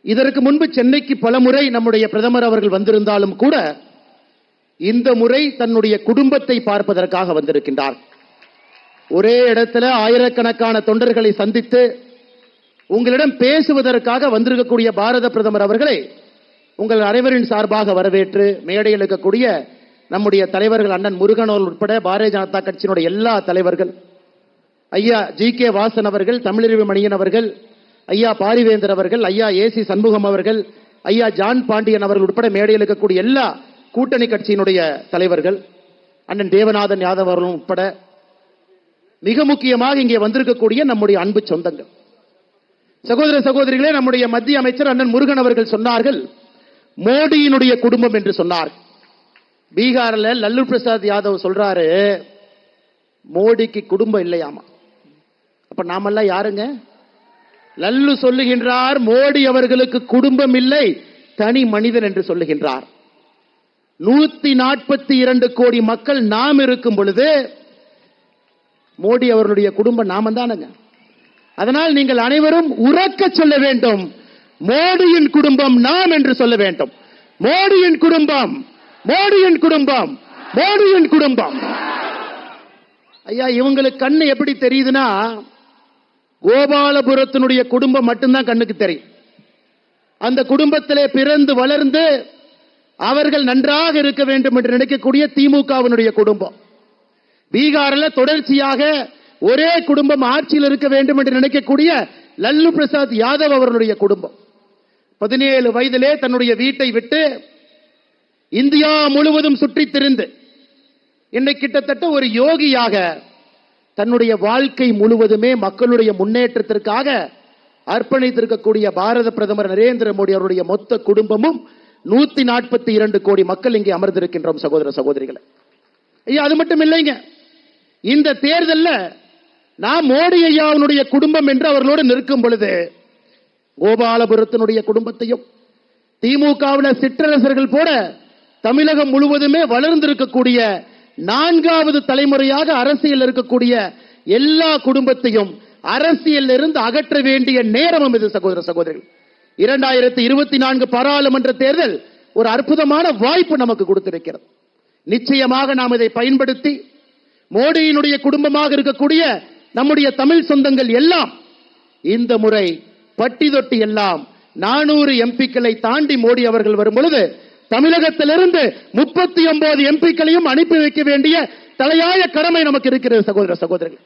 இதற்கு முன்பு சென்னைக்கு பல முறை நம்முடைய பிரதமர் அவர்கள் வந்திருந்தாலும் கூட இந்த முறை தன்னுடைய குடும்பத்தை பார்ப்பதற்காக வந்திருக்கின்றார். ஒரே இடத்துல ஆயிரக்கணக்கான தொண்டர்களை சந்தித்து உங்களிடம் பேசுவதற்காக வந்திருக்கக்கூடிய பாரத பிரதமர் அவர்களை உங்கள் அனைவரின் சார்பாக வரவேற்று மேடையில் இருக்கக்கூடிய நம்முடைய தலைவர்கள் அண்ணன் முருகன் உட்பட பாரதிய ஜனதா கட்சியினுடைய எல்லா தலைவர்கள், ஐயா GK வாசன் அவர்கள், தமிழறிவு மணியன் அவர்கள், ஐயா பாரிவேந்தர் அவர்கள், ஐயா AC சண்முகம் அவர்கள், ஐயா ஜான் பாண்டியன் அவர்கள் உட்பட மேடையில் இருக்கக்கூடிய எல்லா கூட்டணி கட்சியினுடைய தலைவர்கள், அண்ணன் தேவநாதன் யாதவ் அவர்களும் உட்பட மிக முக்கியமாக இங்கே வந்திருக்கக்கூடிய நம்முடைய அன்பு சொந்தங்கள், சகோதர சகோதரிகளே, நம்முடைய மத்திய அமைச்சர் அண்ணன் முருகன் அவர்கள் சொன்னார்கள் மோடியினுடைய குடும்பம் என்று சொன்னார். பீகார்ல லல்லு பிரசாத் யாதவ் சொல்றாரு மோடிக்கு குடும்பம் இல்லையாமா. அப்ப நாமெல்லாம் யாருங்க? லல்லு சொல்லுகின்றார் மோடி அவர்களுக்கு குடும்பம் இல்லை, தனி மனிதன் என்று சொல்லுகின்றார். 142 கோடி மக்கள் நாம் இருக்கும் பொழுது மோடி அவர்களுடைய குடும்பம் நாம தானுங்க. அதனால் நீங்கள் அனைவரும் உறக்க சொல்ல வேண்டும், மோடியின் குடும்பம் நாம் என்று சொல்ல வேண்டும். மோடியின் குடும்பம், மோடியின் குடும்பம், மோடியின் குடும்பம். ஐயா, இவங்களுக்கு கண்ணு எப்படி தெரியுதுன்னா கோபாலபுரத்தினுடைய குடும்பம் மட்டும்தான் கண்ணுக்கு தெரியும். அந்த குடும்பத்திலே பிறந்து வளர்ந்து அவர்கள் நன்றாக இருக்க வேண்டும் என்று நினைக்கக்கூடிய திமுகவினுடைய குடும்பம். பீகாரில் தொடர்ச்சியாக ஒரே குடும்பம் ஆட்சியில் இருக்க வேண்டும் என்று நினைக்கக்கூடிய லல்லு பிரசாத் யாதவ் அவர்களுடைய குடும்பம் 17 வயதிலே தன்னுடைய வீட்டை விட்டு இந்தியா முழுவதும் சுற்றித் திரிந்து இன்னைக்கு கிட்டத்தட்ட ஒரு யோகியாக தன்னுடைய வாழ்க்கை முழுவதுமே மக்களுடைய முன்னேற்றத்திற்காக அர்ப்பணித்திருக்கக்கூடிய பாரத பிரதமர் நரேந்திர மோடி அவருடைய மொத்த குடும்பமும் 142 கோடி மக்கள் இங்கே அமர்ந்திருக்கின்றோம் சகோதர சகோதரிகளை. ஐயா, அது மட்டும் இல்லைங்க, இந்த தேர்தலில் நாம் மோடி ஐயாவுடைய குடும்பம் என்று அவர்களோடு நிற்கும் பொழுது கோபாலபுரத்தினுடைய குடும்பத்தையும் திமுகவில் சிற்றரசர்கள் போல தமிழகம் முழுவதுமே வளர்ந்திருக்கக்கூடிய 4வது தலைமுறையாக அரசியல் இருக்கக்கூடிய எல்லா குடும்பத்தையும் அரசியல் இருந்து அகற்ற வேண்டிய நேரமும் இது சகோதர சகோதரிகள். 2024 பாராளுமன்ற தேர்தல் ஒரு அற்புதமான வாய்ப்பு நமக்கு கொடுத்திருக்கிறது. நிச்சயமாக நாம் இதை பயன்படுத்தி மோடியினுடைய குடும்பமாக இருக்கக்கூடிய நம்முடைய தமிழ் சொந்தங்கள் எல்லாம் இந்த முறை பட்டி தொட்டி எல்லாம் 400 எம்பிக்களை தாண்டி மோடி அவர்கள் வரும் பொழுது தமிழகத்திலிருந்து 39 எம்பிக்களையும் அனுப்பி வைக்க வேண்டிய தலையாய கடமை நமக்கு இருக்கிறது சகோதர சகோதரர்கள்.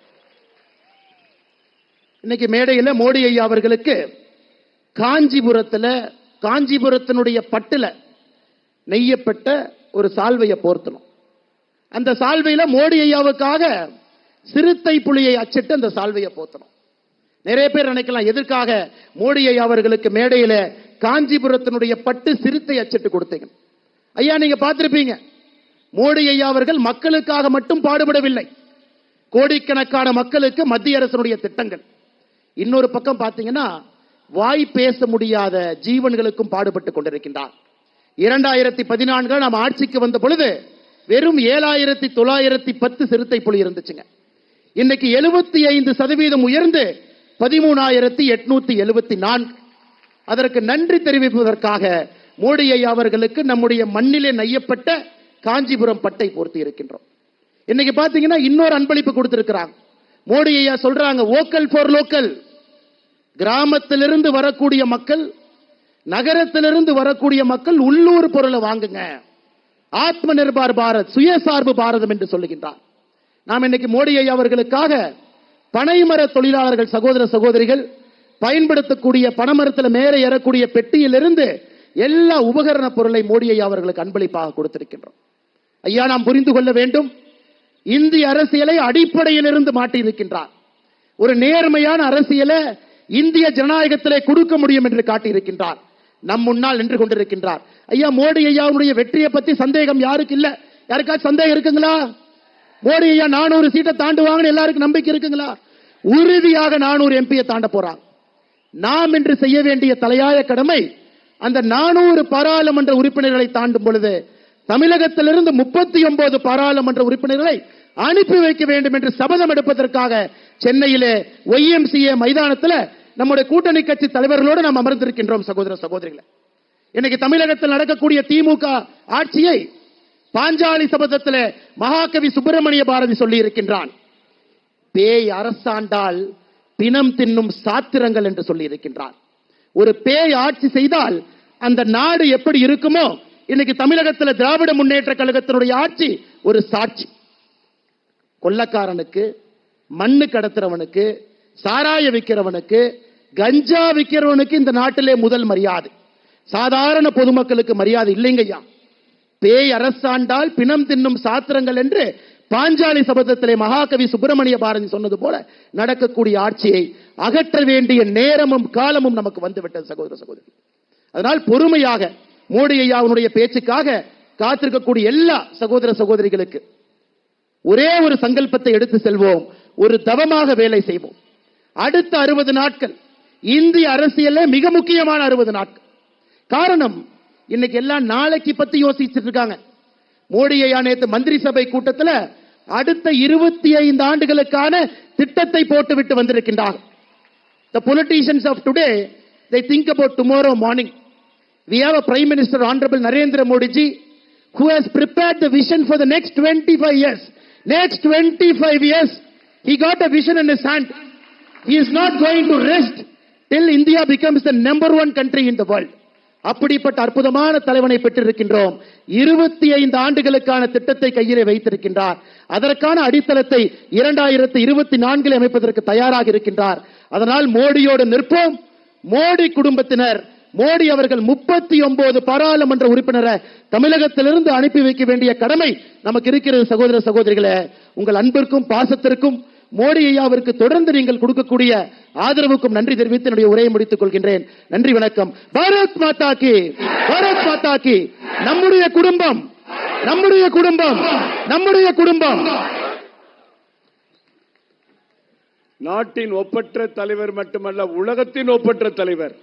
இன்னைக்கு மேடையில் மோடி ஐயா அவர்களுக்கு காஞ்சிபுரத்தினுடைய பட்டுல நெய்யப்பட்ட ஒரு சால்வையை போர்த்தணும். அந்த சால்வையில மோடி ஐயாவுக்காக சிறுத்தை புலியை அச்சிட்டு அந்த சால்வையை போர்த்தணும். நிறைய பேர் நினைக்கலாம் எதற்காக மோடி ஐயா அவர்களுக்கு மேடையில காஞ்சிபுரத்தினுடைய பட்டு சிறுத்தை அச்சிட்டு கொடுத்தீங்க. ஐயா, நீங்க பார்த்திருப்பீங்க, மோடி ஐயா அவர்கள் மக்களுக்காக மட்டும் பாடுபடவில்லை, கோடிக்கணக்கான மக்களுக்கு மத்திய அரசினுடைய திட்டங்கள். இன்னொரு பக்கம் பார்த்தீங்கன்னா வாய் பேச முடியாத ஜீவன்களுக்கும் பாடுபட்டு கொண்டிருக்கின்றார். 2014 நாம் ஆட்சிக்கு வந்த பொழுது வெறும் 7910 சிறுத்தை புலி இருந்துச்சுங்க. இன்னைக்கு 75% உயர்ந்து 13,874. அதற்கு நன்றி தெரிவிப்பதற்காக மோடி ஐயா அவர்களுக்கு நம்முடைய மண்ணிலே நெய்யப்பட்ட காஞ்சிபுரம் பட்டை போர்த்தி இருக்கின்றோம். இன்னைக்கு பாத்தீங்கன்னா இன்னொரு அன்பளிப்பு கொடுத்திருக்கிறாங்க. மோடி ஐயா சொல்றாங்க வோக்கல் ஃபார் லோக்கல். கிராமத்திலிருந்து வரக்கூடிய மக்கள், நகரத்திலிருந்து வரக்கூடிய மக்கள் உள்ளூர் பொருளை வாங்குங்க, ஆத்ம நிர்பார் பாரத், சுயசார்பு பாரதம் என்று சொல்லுகின்றார். நாம் இன்னைக்கு மோடி ஐயா அவர்களுக்காக பனைமர தொழிலாளர்கள் சகோதர சகோதரிகள் பயன்படுத்தக்கூடிய பனைமரத்தில் மேலே ஏறக்கூடிய பெட்டியிலிருந்து எல்லா உபகரண பொருளை மோடி ஐயா அவர்களுக்கு அன்பளிப்பாக கொடுத்திருக்கின்றோம். ஐயா, நாம் புரிந்து கொள்ள வேண்டும், இந்திய அரசியலை அடிப்படையிலிருந்து மாற்றி இருக்கின்றார். ஒரு நேர்மையான அரசியலை இந்திய ஜனநாயகத்திலே கொடுக்க முடியும் என்று காட்டியிருக்கின்றார். நம் முன்னால் நின்று கொண்டிருக்கின்றார். ஐயா, மோடி ஐயாவுடைய வெற்றியை பத்தி சந்தேகம் யாருக்கு இல்ல? யாருக்காச்சும் சந்தேகம் இருக்குங்களா? மோடி ஐயா 400 சீட்டை தாண்டுவாங்கன்னு எல்லாருக்கும் நம்பிக்கை இருக்குங்களா? உறுதியாக 400 எம்பியை தாண்ட போறாங்க. நாம் இன்று செய்ய வேண்டிய தலையாய கடமை அந்த 400 பாராளுமன்ற உறுப்பினர்களை தாண்டும் பொழுது தமிழகத்திலிருந்து 39 பாராளுமன்ற உறுப்பினர்களை அனுப்பி வைக்க வேண்டும் என்று சபதம் எடுப்பதற்காக சென்னையிலே YMCA மைதானத்தில் நம்முடைய கூட்டணி கட்சி தலைவர்களோடு நாம் அமர்ந்திருக்கின்றோம் சகோதர சகோதரிகளை. இன்னைக்கு தமிழகத்தில் நடக்கக்கூடிய திமுக ஆட்சியை பாஞ்சாலி சபதத்தில் மகாகவி சுப்பிரமணிய பாரதி சொல்லி இருக்கின்றான். பேய் அரசாண்டால் பிணம் தின்னும் சாத்திரங்கள் என்று சொல்லி இருக்கின்றான். ஒரு பேய் ஆட்சி செய்தால் அந்த நாடு எப்படி இருக்குமோ இன்னைக்கு தமிழகத்தில் திராவிட முன்னேற்ற கழகத்தினுடைய ஆட்சி ஒரு சாட்சி. கொள்ளக்காரனுக்கு, மண்ணு கடத்துறவனுக்கு, சாராய விற்கிறவனுக்கு, கஞ்சா விற்கிறவனுக்கு இந்த நாட்டிலே முதல் மரியாதை. சாதாரண பொதுமக்களுக்கு மரியாதை இல்லைங்கய்யா. பேய் அரசாண்டால் பிணம் தின்னும் சாத்திரங்கள் என்று பாஞ்சாலி சபதத்திலே மகாகவி சுப்பிரமணிய பாரதி சொன்னது போல நடக்கக்கூடிய ஆட்சியை அகற்ற வேண்டிய நேரமும் காலமும் நமக்கு வந்துவிட்டது சகோதர சகோதரி. அதனால் பொறுமையாக மோடி ஐயாவுடைய பேச்சுக்காக காத்திருக்கக்கூடிய எல்லா சகோதர சகோதரிகளுக்கு ஒரே ஒரு சங்கல்பத்தை எடுத்து செல்வோம். ஒரு தவமாக வேலை செய்வோம். அடுத்த 60 நாட்கள் இந்திய அரசியல்ல மிக முக்கியமான 60 நாட்கள். காரணம், இன்னைக்கு எல்லாம் நாளைக்கு பத்தி யோசிச்சுட்டு இருக்காங்க. மோடி ஐயா நேற்று மந்திரி சபை கூட்டத்தில் அடுத்த 25 ஆண்டுகளுக்கான திட்டத்தை போட்டுவிட்டு வந்திருக்கின்றார். The politicians of today, they think about tomorrow morning. We have a Prime Minister, Honorable Narendra Modi ji, who has prepared the vision for the next 25 years. Next 25 years, he got a vision in his hand. He is not going to rest till India becomes the #1 country in the world. அப்படிப்பட்ட அற்புதமான தலைவனை பெற்றிருக்கின்றோம். 25 ஆண்டுகளுக்கான திட்டத்தை கையிலே வைத்திருக்கின்றார். அதற்கான அடித்தளத்தை 2024 அமைப்பதற்கு தயாராக இருக்கின்றார். அதனால் மோடியோடு நிற்போம். மோடி குடும்பத்தினர், மோடி அவர்கள் 39 பாராளுமன்ற உறுப்பினரை தமிழகத்திலிருந்து அனுப்பி வைக்க வேண்டிய கடமை நமக்கு இருக்கிறது சகோதர சகோதரிகளே. உங்கள் அன்பிற்கும் பாசத்திற்கும் மோடி ஐயாவிற்கு தொடர்ந்து நீங்கள் கொடுக்கக்கூடிய ஆதரவுக்கும் நன்றி தெரிவித்து என்னுடைய உரையை முடித்துக் கொள்கின்றேன். நன்றி, வணக்கம். பாரத் மாதா கி, பாரத் மாதா கி. நம்முடைய குடும்பம், நம்முடைய குடும்பம், நம்முடைய குடும்பம். நாட்டின் ஒப்பற்ற தலைவர் மட்டுமல்ல, உலகத்தின் ஒப்பற்ற தலைவர்.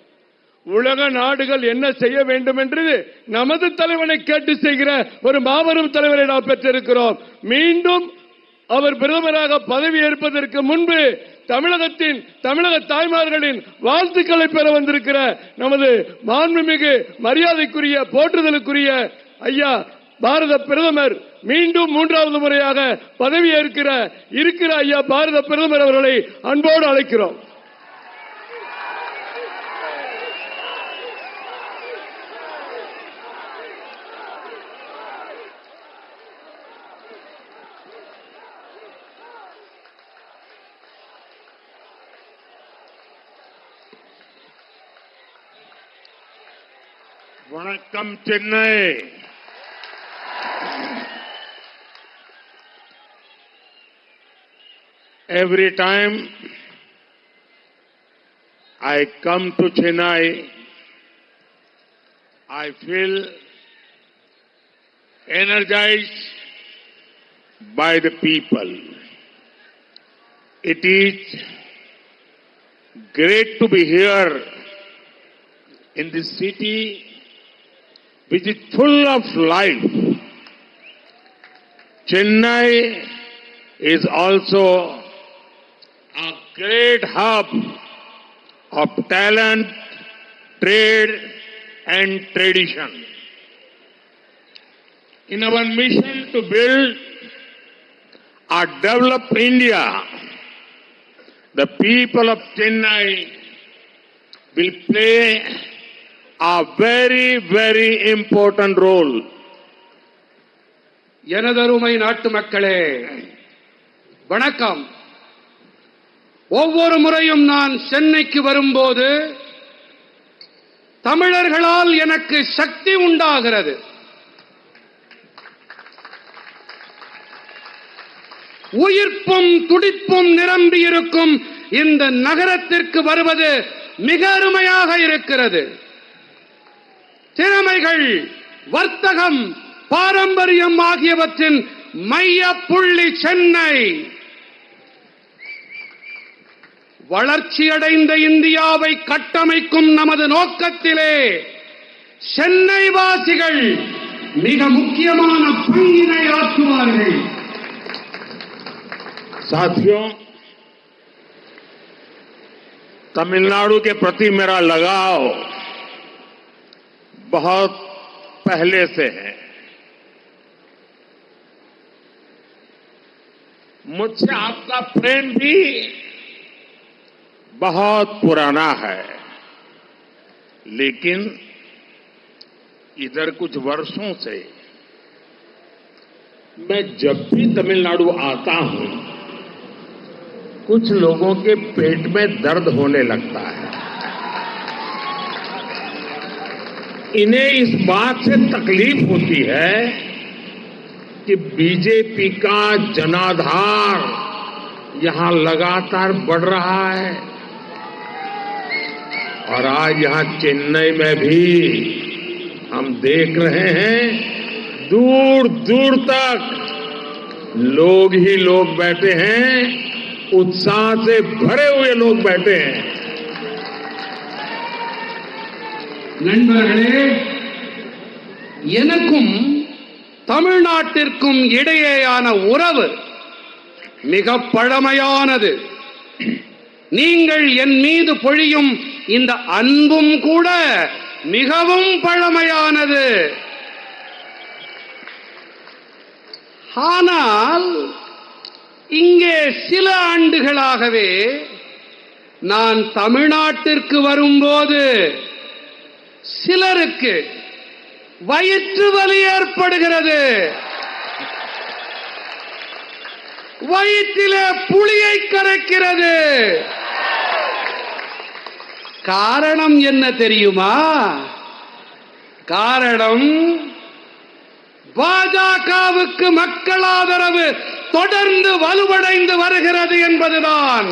உலக நாடுகள் என்ன செய்ய வேண்டும் என்று நமது தலைவனை கேட்டு செய்கிற ஒரு மாபெரும் தலைவரை நாம் பெற்றிருக்கிறோம். மீண்டும் அவர் பிரதமராக பதவி ஏற்பதற்கு முன்பு தமிழக தாய்மார்களின் வாழ்த்துக்களை பெற வந்திருக்கிற நமது மாண்புமிகு மரியாதைக்குரிய போற்றுதலுக்குரிய ஐயா பாரத பிரதமர், மீண்டும் 3வது முறையாக பதவி இருக்கிற ஐயா பாரத பிரதமர் அவர்களை அன்போடு அழைக்கிறோம். வணக்கம் Chennai. Every time I come to Chennai, I feel energized by the people. It is great to be here in this city which is full of life. Chennai is also a great hub of talent, trade and tradition. In our mission to build a developed India, the people of Chennai will play a very, very important role. எனதருமை நாட்டு மக்களே, வணக்கம். ஒவ்வொரு முறையும் நான் சென்னைக்கு வரும்போது தமிழர்களால் எனக்கு சக்தி உண்டாகிறது. உயிர்ப்பும் துடிப்பும் நிரம்பியிருக்கும் இந்த நகரத்திற்கு வருவது மிக அருமையாக இருக்கிறது. திறமைகள், வர்த்தகம், பாரம்பரியம் ஆகியவற்றின் மைய புள்ளி சென்னை. வளர்ச்சியடைந்த இந்தியாவை கட்டமைக்கும் நமது நோக்கத்திலே சென்னை வாசிகள் மிக முக்கியமான பங்கினை ஆற்றுவார்கள். साथियों, तमिलनाडु के प्रति मेरा लगाव बहुत पहले से है। मुझसे आपका प्रेम भी बहुत पुराना है, लेकिन इधर कुछ वर्षों से मैं जब भी तमिलनाडु आता हूं, कुछ लोगों के पेट में दर्द होने लगता है। इन्हें इस बात से तकलीफ होती है कि बीजेपी का जनाधार यहां लगातार बढ़ रहा है और आज यहां चेन्नई में भी हम देख रहे हैं दूर दूर तक लोग ही लोग बैठे हैं, उत्साह से भरे हुए लोग बैठे हैं। நண்பர்களே, எனக்கும் தமிழ்நாட்டிற்கும் இடையேயான உறவு மிக பழமையானது. நீங்கள் என் மீது பொழியும் இந்த அன்பும் கூட மிகவும் பழமையானது. ஆனால் இங்கே சில ஆண்டுகளாகவே நான் தமிழ்நாட்டிற்கு வரும்போது சிலருக்கு வயிற்று வலி ஏற்படுகிறது. வயிற்றிலே புளியை கரைக்கிறது. காரணம் என்ன தெரியுமா? காரணம் பாஜகவுக்கு மக்கள் ஆதரவு தொடர்ந்து வலுவடைந்து வருகிறது என்பதுதான்.